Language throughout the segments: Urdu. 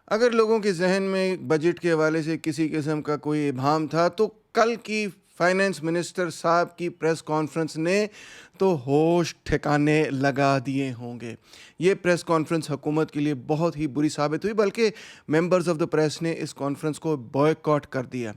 اگر لوگوں کے ذہن میں بجٹ کے حوالے سے کسی قسم کا کوئی ابہام تھا تو کل کی فائنانس منسٹر صاحب کی پریس کانفرنس نے تو ہوش ٹھکانے لگا دیے ہوں گے۔ یہ پریس کانفرنس حکومت کے لیے بہت ہی بری ثابت ہوئی، بلکہ ممبرز آف دا پریس نے اس کانفرنس کو بوائکاٹ کر دیا۔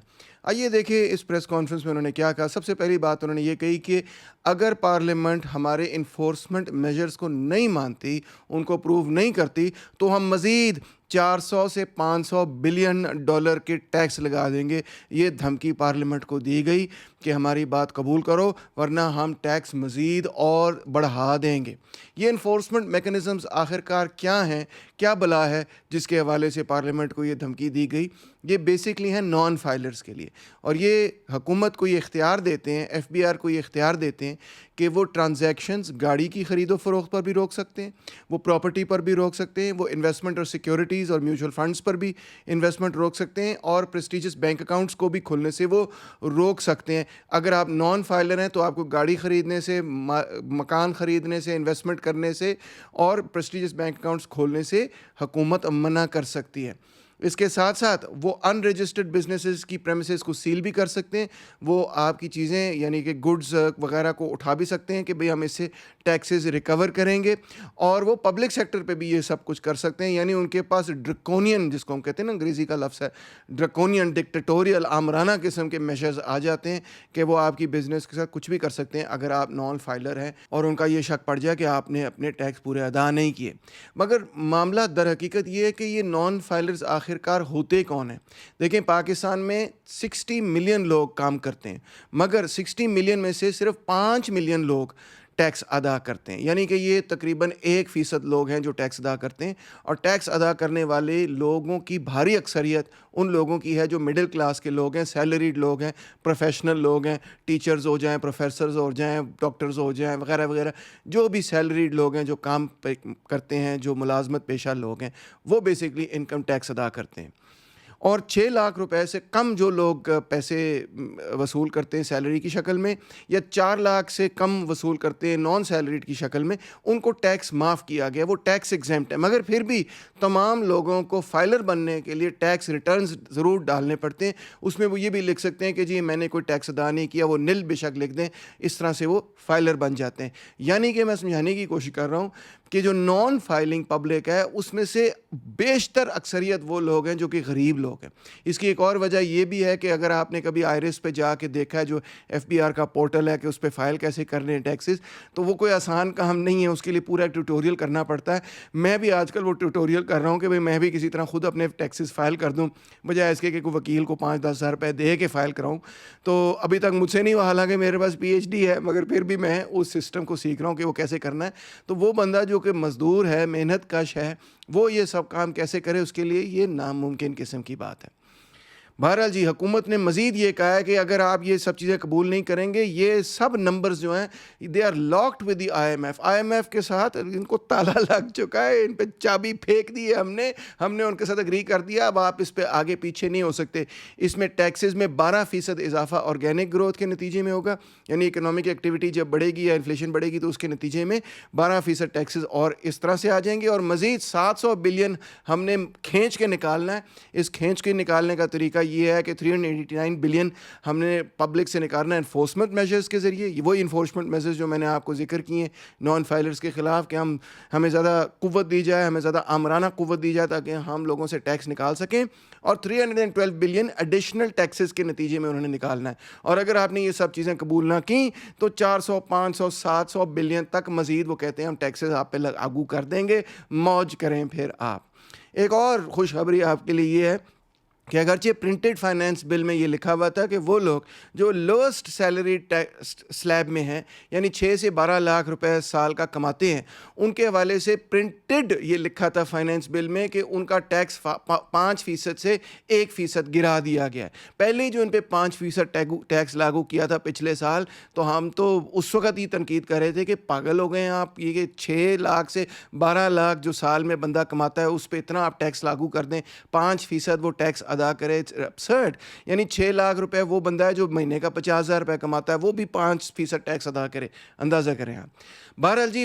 آئیے دیکھیں اس پریس کانفرنس میں انہوں نے کیا کہا۔ سب سے پہلی بات انہوں نے یہ کہی کہ اگر پارلیمنٹ ہمارے انفورسمنٹ میجرز کو نہیں مانتی، ان کو اپروو نہیں کرتی، تو ہم مزید 400 سے 500 بلین ڈالر کے ٹیکس لگا دیں گے۔ یہ دھمکی پارلیمنٹ کو دی گئی کہ ہماری بات قبول کرو ورنہ ہم ٹیکس مزید اور بڑھا دیں گے۔ یہ انفورسمنٹ میکنزمز آخر کار کیا ہیں، کیا بلا ہے جس کے حوالے سے پارلیمنٹ کو یہ دھمکی دی گئی؟ یہ بیسکلی ہیں نان فائلرز کے لیے، اور یہ حکومت کو یہ اختیار دیتے ہیں، ایف بی آر کو یہ اختیار دیتے ہیں کہ وہ ٹرانزیکشنز گاڑی کی خرید و فروخت پر بھی روک سکتے ہیں، وہ پراپرٹی پر بھی روک سکتے ہیں، وہ انویسٹمنٹ اور سیکیورٹیز اور میوچل فنڈز پر بھی انویسٹمنٹ روک سکتے ہیں، اور پریسٹیجس بینک اکاؤنٹس کو بھی کھلنے سے وہ روک سکتے ہیں۔ اگر آپ نان فائلر ہیں تو آپ کو گاڑی خریدنے سے، مکان خریدنے سے، انویسٹمنٹ کرنے سے اور پریسٹیجس بینک اکاؤنٹس کھولنے سے حکومت منع کر سکتی ہے۔ اس کے ساتھ ساتھ وہ ان رجسٹرڈ بزنسز کی پریمیسز کو سیل بھی کر سکتے ہیں، وہ آپ کی چیزیں یعنی کہ گڈز وغیرہ کو اٹھا بھی سکتے ہیں کہ بھئی ہم اس سے ٹیکسز ریکور کریں گے، اور وہ پبلک سیکٹر پہ بھی یہ سب کچھ کر سکتے ہیں۔ یعنی ان کے پاس ڈرکونین، جس کو ہم کہتے ہیں نا، انگریزی کا لفظ ہے ڈرکونین، ڈکٹیٹوریل، آمرانہ قسم کے میشرز آ جاتے ہیں کہ وہ آپ کی بزنس کے ساتھ کچھ بھی کر سکتے ہیں اگر آپ نان فائلر ہیں اور ان کا یہ شک پڑ جائے کہ آپ نے اپنے ٹیکس پورے ادا نہیں کیے۔ مگر معاملہ در حقیقت یہ ہے کہ یہ نان فائلرز آخر کار ہوتے کون ہیں؟ دیکھیں، پاکستان میں 60 ملین لوگ کام کرتے ہیں، مگر 60 ملین میں سے صرف 5 ملین لوگ ٹیکس ادا کرتے ہیں۔ یعنی کہ یہ تقریباً 1% لوگ ہیں جو ٹیکس ادا کرتے ہیں، اور ٹیکس ادا کرنے والے لوگوں کی بھاری اکثریت ان لوگوں کی ہے جو مڈل کلاس کے لوگ ہیں، سیلریڈ لوگ ہیں، پروفیشنل لوگ ہیں، ٹیچرز ہو جائیں، پروفیسرز ہو جائیں، ڈاکٹرز ہو جائیں، وغیرہ وغیرہ، جو بھی سیلریڈ لوگ ہیں، جو کام کرتے ہیں، جو ملازمت پیشہ لوگ ہیں، وہ بیسکلی انکم ٹیکس ادا کرتے ہیں۔ اور 6 لاکھ روپے سے کم جو لوگ پیسے وصول کرتے ہیں سیلری کی شکل میں، یا 4 لاکھ سے کم وصول کرتے ہیں نان سیلریڈ کی شکل میں، ان کو ٹیکس معاف کیا گیا، وہ ٹیکس ایگزیمپٹ ہے۔ مگر پھر بھی تمام لوگوں کو فائلر بننے کے لیے ٹیکس ریٹرنز ضرور ڈالنے پڑتے ہیں۔ اس میں وہ یہ بھی لکھ سکتے ہیں کہ جی میں نے کوئی ٹیکس ادا نہیں کیا، وہ نل بے شک لکھ دیں، اس طرح سے وہ فائلر بن جاتے ہیں۔ یعنی کہ میں سمجھانے کی کوشش کر رہا ہوں کہ جو نان فائلنگ پبلک ہے اس میں سے بیشتر اکثریت وہ لوگ ہیں جو کہ غریب لوگ ہیں۔ اس کی ایک اور وجہ یہ بھی ہے کہ اگر آپ نے کبھی آئرس پہ جا کے دیکھا ہے، جو ایف بی آر کا پورٹل ہے، کہ اس پہ فائل کیسے کرنے ہیں ٹیکسز، تو وہ کوئی آسان کام نہیں ہے، اس کے لیے پورا ٹیوٹوریل کرنا پڑتا ہے۔ میں بھی آج کل وہ ٹیوٹوریل کر رہا ہوں کہ بھئی میں بھی کسی طرح خود اپنے ٹیکسز فائل کر دوں، بجائے اس کے کہ کوئی وکیل کو 5-10 ہزار روپے دے کے فائل کراؤں۔ تو ابھی تک مجھ سے نہیں ہوا، حالانکہ میرے پاس پی ایچ ڈی ہے، مگر پھر بھی میں اس سسٹم کو سیکھ رہا ہوں کہ وہ کیسے کرنا ہے۔ تو وہ بندہ جو کہ مزدور ہے، محنت کش ہے، وہ یہ سب کام کیسے کرے، اس کے لیے یہ ناممکن قسم کی بات ہے۔ بہرحال جی، حکومت نے مزید یہ کہا ہے کہ اگر آپ یہ سب چیزیں قبول نہیں کریں گے، یہ سب نمبرز جو ہیں they are locked with the I M F کے ساتھ ان کو تالا لگ چکا ہے، ان پہ چابی پھینک دی ہے ہم نے ان کے ساتھ اگری کر دیا، اب آپ اس پہ آگے پیچھے نہیں ہو سکتے۔ اس میں ٹیکسز میں 12% اضافہ آرگینک گروتھ کے نتیجے میں ہوگا، یعنی اکنامک ایکٹیویٹی جب بڑھے گی یا انفلیشن بڑھے گی تو اس کے نتیجے میں 12% ٹیکسز اور اس طرح سے آ جائیں گے، اور مزید 700 بلین ہم نے کھینچ کے نکالنا ہے۔ اس کھینچ کے نکالنے کا طریقہ یہ ہے کہ 389 بلین ہم نے پبلک سے نکالنا ہے انفورسمنٹ میجرز کے ذریعے، وہی انفورسمنٹ میجرز جو میں نے آپ کو ذکر کیے ہیں نان فائلرز کے خلاف، کہ ہمیں زیادہ قوت دی جائے، ہمیں زیادہ آمرانہ قوت دی جائے تاکہ ہم لوگوں سے ٹیکس نکال سکیں، اور 312 بلین ایڈیشنل ٹیکسز کے نتیجے میں انہوں نے نکالنا ہے۔ اور اگر آپ نے یہ سب چیزیں قبول نہ کی تو 400، 500، 700 بلین تک مزید وہ کہتے ہیں ہم ٹیکسز آپ پہ لاگو کر دیں گے، موج کریں پھر آپ۔ ایک اور خوشخبری آپ کے لیے یہ ہے کہ اگرچہ پرنٹڈ فائنینس بل میں یہ لکھا ہوا تھا کہ وہ لوگ جو لوسٹ سیلری سلیب میں ہیں، یعنی 6 سے 12 لاکھ روپے سال کا کماتے ہیں، ان کے حوالے سے پرنٹڈ یہ لکھا تھا فائنینس بل میں کہ ان کا ٹیکس 5% سے 1% گرا دیا گیا ہے۔ پہلے جو ان پہ 5% ٹیکس لاگو کیا تھا پچھلے سال، تو ہم تو اس وقت ہی تنقید کر رہے تھے کہ پاگل ہو گئے ہیں آپ، یہ کہ 6 لاکھ سے 12 لاکھ جو سال میں بندہ کماتا ہے اس پہ اتنا آپ ٹیکس لاگو کر دیں، 5% وہ ٹیکس ادا کرے. ابسرڈ. یعنی 6 لاکھ روپے وہ بندہ ہے جو مہینے کا 50,000 روپے کماتا ہے, وہ بھی 5% ٹیکس ادا کرے. اندازہ کریں آپ. بہرحال جی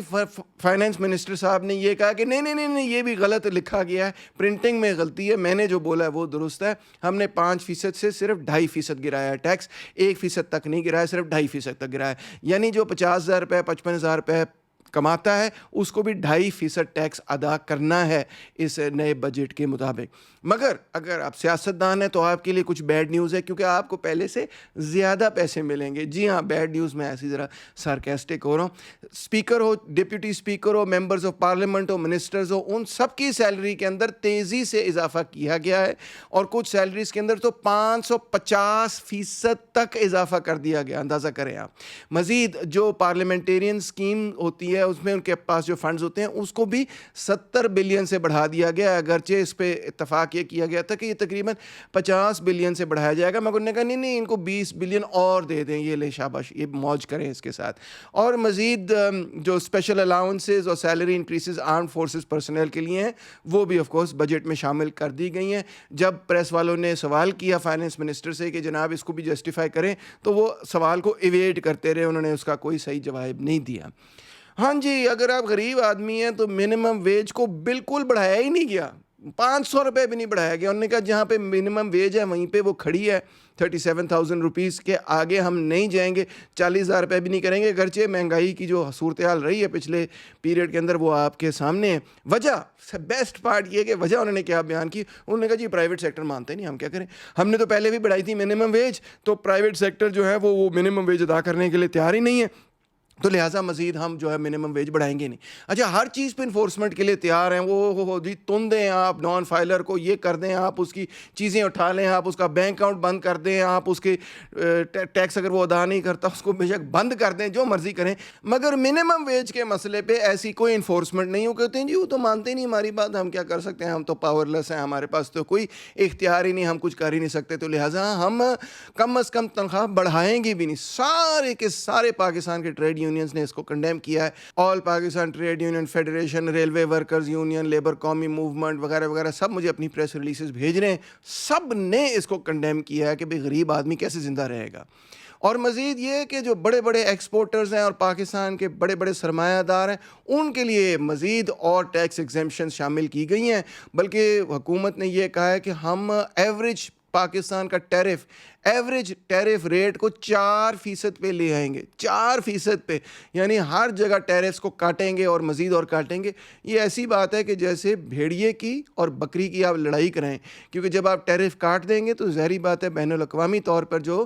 فائنانس منسٹر صاحب نے یہ کہا کہ نہیں یہ بھی غلط لکھا گیا ہے, پرنٹنگ میں غلطی ہے, میں نے جو بولا ہے وہ درست ہے. ہم نے 5% سے صرف 2.5% گرایا ہے ٹیکس, 1% تک نہیں گرایا, صرف 2.5% تک گرایا ہے. یعنی جو 50,000 روپے 55,000 روپے کماتا ہے اس کو بھی 2.5% ٹیکس ادا کرنا ہے اس نئے بجٹ کے مطابق. مگر اگر آپ سیاستدان ہیں تو آپ کے لیے کچھ بیڈ نیوز ہے, کیونکہ آپ کو پہلے سے زیادہ پیسے ملیں گے. جی ہاں, بیڈ نیوز میں ایسی ذرا سارکیسٹک ہو رہا ہوں. اسپیکر ہو, ڈپٹی اسپیکر ہو, ممبرز آف پارلیمنٹ ہو, منسٹرز ہو, ان سب کی سیلری کے اندر تیزی سے اضافہ کیا گیا ہے, اور کچھ سیلریز کے اندر تو 550% تک اضافہ کر دیا گیا. اندازہ کریں آپ. مزید جو پارلیمنٹیرین اسکیم ہوتی ہے اس میں ان کے پاس جو فنڈز ہوتے ہیں اس کو بھی 70 بلین سے بڑھا دیا گیا. اگرچہ اس پہ اتفاق یہ کیا گیا تھا کہ یہ تقریباً 50 بلین سے بڑھایا جائے گا, مگر انہوں نے کہا نہیں ان کو 20 بلین اور دے دیں, یہ لے شاباش, یہ موج کریں اس کے ساتھ. اور مزید جو اسپیشل الاؤنسز اور سیلری انکریسز آرم فورسز پرسنل کے لیے ہیں وہ بھی آف کورس بجٹ میں شامل کر دی گئی ہیں. جب پریس والوں نے سوال کیا فائنانس منسٹر سے کہ جناب اس کو بھی جسٹیفائی کریں, تو وہ سوال کو ایویڈ کرتے رہے, انہوں نے اس کا کوئی صحیح جواب نہیں دیا. ہاں جی, اگر آپ غریب آدمی ہیں تو منیمم ویج کو بالکل بڑھایا ہی نہیں گیا, 500 روپے بھی نہیں بڑھایا گیا. انہوں نے کہا جہاں پہ منیمم ویج ہے وہیں پہ وہ کھڑی ہے, 37,000 روپیز کے آگے ہم نہیں جائیں گے, 40,000 روپے بھی نہیں کریں گے. اگرچہ مہنگائی کی جو صورتحال رہی ہے پچھلے پیریڈ کے اندر وہ آپ کے سامنے ہے. وجہ بیسٹ پارٹ یہ کہ وجہ انہوں نے کیا بیان کی, انہوں نے کہا جی پرائیویٹ سیکٹر مانتے نہیں, ہم کیا کریں, ہم نے تو پہلے بھی بڑھائی تھی منیمم ویج, تو پرائیویٹ سیکٹر جو ہے وہ منیمم ویج ادا کرنے کے لیے تیار ہی نہیں ہے, تو لہٰذا مزید ہم جو ہے منیمم ویج بڑھائیں گے نہیں. اچھا, ہر چیز پہ انفورسمنٹ کے لیے تیار ہیں وہ جی تن دیں آپ نان فائلر کو, یہ کر دیں آپ, اس کی چیزیں اٹھا لیں آپ, اس کا بینک اکاؤنٹ بند کر دیں آپ, اس کے ٹیکس اگر وہ ادا نہیں کرتا اس کو بے شک بند کر دیں, جو مرضی کریں, مگر منیمم ویج کے مسئلے پہ ایسی کوئی انفورسمنٹ نہیں. وہ کہتے ہیں جی وہ تو مانتے نہیں ہماری بات, ہم کیا کر سکتے ہیں, ہم تو پاور لیس ہیں, ہمارے پاس تو کوئی اختیار ہی نہیں, ہم کچھ کر ہی نہیں سکتے, تو لہٰذا ہم کم از کم تنخواہ بڑھائیں گے بھی نہیں. سارے کے سارے پاکستان کے ٹریڈ یونینز نے اس کو کنڈیم کیا ہے. All Pakistan trade union federation, railway workers union, labour قومی موومنٹ وغیرہ وغیرہ سب مجھے اپنی پریس ریلیزز بھیج رہے ہیں, سب نے اس کو کنڈیم کیا ہے کہ بھئی غریب آدمی کیسے زندہ رہے گا. اور مزید یہ کہ جو بڑے بڑے ایکسپورٹرز ہیں اور پاکستان کے بڑے بڑے سرمایہ دار ہیں ان کے لیے مزید اور ٹیکس ایگزمپشن شامل کی گئی ہیں, بلکہ حکومت نے یہ کہا ہے کہ ہم ایوریج پاکستان کا ایوریج ٹیرف ریٹ کو 4% پہ لے آئیں گے, 4% پہ, یعنی ہر جگہ ٹیرفس کو کاٹیں گے اور مزید اور کاٹیں گے. یہ ایسی بات ہے کہ جیسے بھیڑیے کی اور بکری کی آپ لڑائی کریں, کیونکہ جب آپ ٹیرف کاٹ دیں گے تو ظاہری بات ہے بین الاقوامی طور پر جو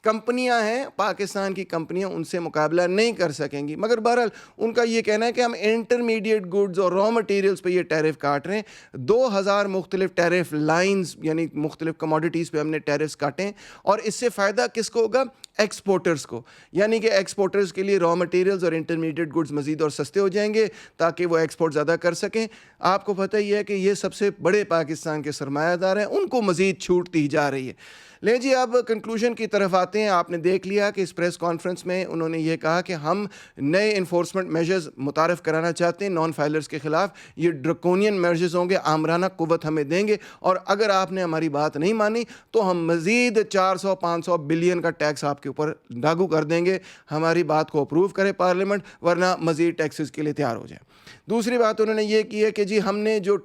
کمپنیاں ہیں پاکستان کی کمپنیاں ان سے مقابلہ نہیں کر سکیں گی. مگر بہرحال ان کا یہ کہنا ہے کہ ہم انٹرمیڈیٹ گڈز اور را مٹیریلز پہ یہ ٹیرف کاٹ رہے ہیں. 2000 مختلف ٹیرف لائنز یعنی مختلف کموڈیٹیز پہ ہم نے ٹیرفس کاٹے ہیں, اور اس سے فائدہ کس کو ہوگا, ایکسپورٹرز کو. یعنی کہ ایکسپورٹرز کے لیے را مٹیریلز اور انٹرمیڈیٹ گڈز مزید اور سستے ہو جائیں گے تاکہ وہ ایکسپورٹ زیادہ کر سکیں. آپ کو پتہ ہی ہے کہ یہ سب سے بڑے پاکستان کے سرمایہ دار ہیں, ان کو مزید چھوٹ دی جا رہی ہے. لیں جی اب کنکلوژن کی طرف آتے ہیں. آپ نے دیکھ لیا کہ اس پریس کانفرنس میں انہوں نے یہ کہا کہ ہم نئے انفورسمنٹ میجرز متعارف کرانا چاہتے ہیں نان فائلرز کے خلاف. یہ ڈرکونین میجرز ہوں گے, آمرانہ قوت ہمیں دیں گے, اور اگر آپ نے ہماری بات نہیں مانی تو ہم مزید 400-500 بلین کا ٹیکس آپ کے اوپر لاگو کر دیں گے. ہماری بات کو اپروو کرے پارلیمنٹ, ورنہ مزید ٹیکسز کے لیے تیار ہو جائے. دوسری بات انہوں نے یہ کی ہے کہ جی ہم نے جو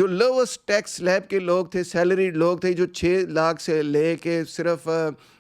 لوسٹ ٹیکس سلیب کے لوگ تھے, سیلریڈ لوگ تھے, جو 6 لاکھ سے لے کے صرف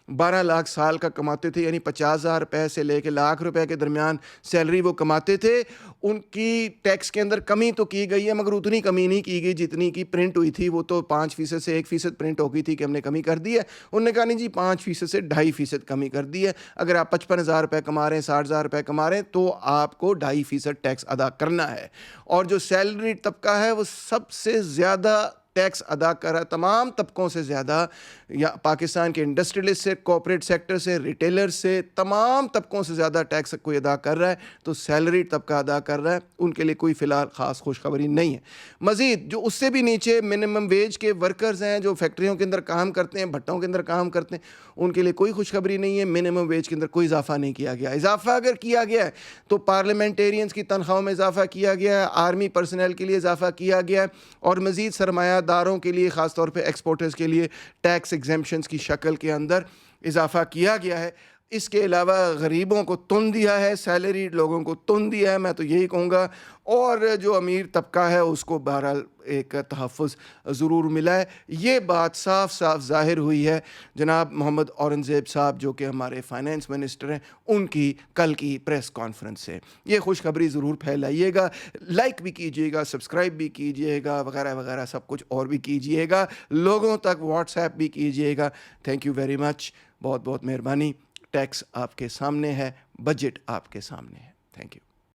12 لاکھ سال کا کماتے تھے, یعنی 50,000 روپے سے لے کے لاکھ روپے کے درمیان سیلری وہ کماتے تھے, ان کی ٹیکس کے اندر کمی تو کی گئی ہے, مگر اتنی کمی نہیں کی گئی جتنی کی پرنٹ ہوئی تھی. وہ تو 5% سے 1% پرنٹ ہو گئی تھی کہ ہم نے کمی کر دی ہے. انہوں نے کہا نہیں جی 5% سے 2.5% کمی کر دی ہے. اگر آپ 55,000 روپے کما رہے ہیں, 60,000 روپے کما رہے ہیں, تو آپ کو 2.5% ٹیکس ادا کرنا ہے. اور جو سیلری طبقہ ہے وہ سب سے زیادہ ٹیکس ادا کر رہا ہے, تمام طبقوں سے زیادہ, یا پاکستان کے انڈسٹریلسٹ سے, کارپوریٹ سیکٹر سے, ریٹیلر سے, تمام طبقوں سے زیادہ ٹیکس کوئی ادا کر رہا ہے تو سیلری طبقہ ادا کر رہا ہے. ان کے لیے کوئی فی الحال خاص خوشخبری نہیں ہے. مزید جو اس سے بھی نیچے منیمم ویج کے ورکرز ہیں, جو فیکٹریوں کے اندر کام کرتے ہیں, بھٹوں کے اندر کام کرتے ہیں, ان کے لیے کوئی خوشخبری نہیں ہے. منیمم ویج کے اندر کوئی اضافہ نہیں کیا گیا. اضافہ اگر کیا گیا ہے تو پارلیمنٹیرینز کی تنخواہوں میں اضافہ کیا گیا ہے, آرمی پرسنل کے لیے اضافہ کیا گیا ہے, اور مزید سرمایہ داروں کے لیے خاص طور پہ ایکسپورٹرز کے لیے ٹیکس ایگزیمپشنز کی شکل کے اندر اضافہ کیا گیا ہے. اس کے علاوہ غریبوں کو تن دیا ہے, سیلریڈ لوگوں کو تن دیا ہے, میں تو یہی کہوں گا, اور جو امیر طبقہ ہے اس کو بہرحال ایک تحفظ ضرور ملا ہے. یہ بات صاف صاف ظاہر ہوئی ہے جناب محمد اورنگزیب صاحب جو کہ ہمارے فائنانس منسٹر ہیں ان کی کل کی پریس کانفرنس سے. یہ خوشخبری ضرور پھیلائیے گا, لائک بھی کیجیے گا, سبسکرائب بھی کیجیے گا, وغیرہ وغیرہ سب کچھ اور بھی کیجیے گا, لوگوں تک واٹس ایپ بھی کیجیے گا. تھینک یو ویری مچ, بہت بہت مہربانی. ٹیکس آپ کے سامنے ہے, بجٹ آپ کے سامنے ہے. Thank you.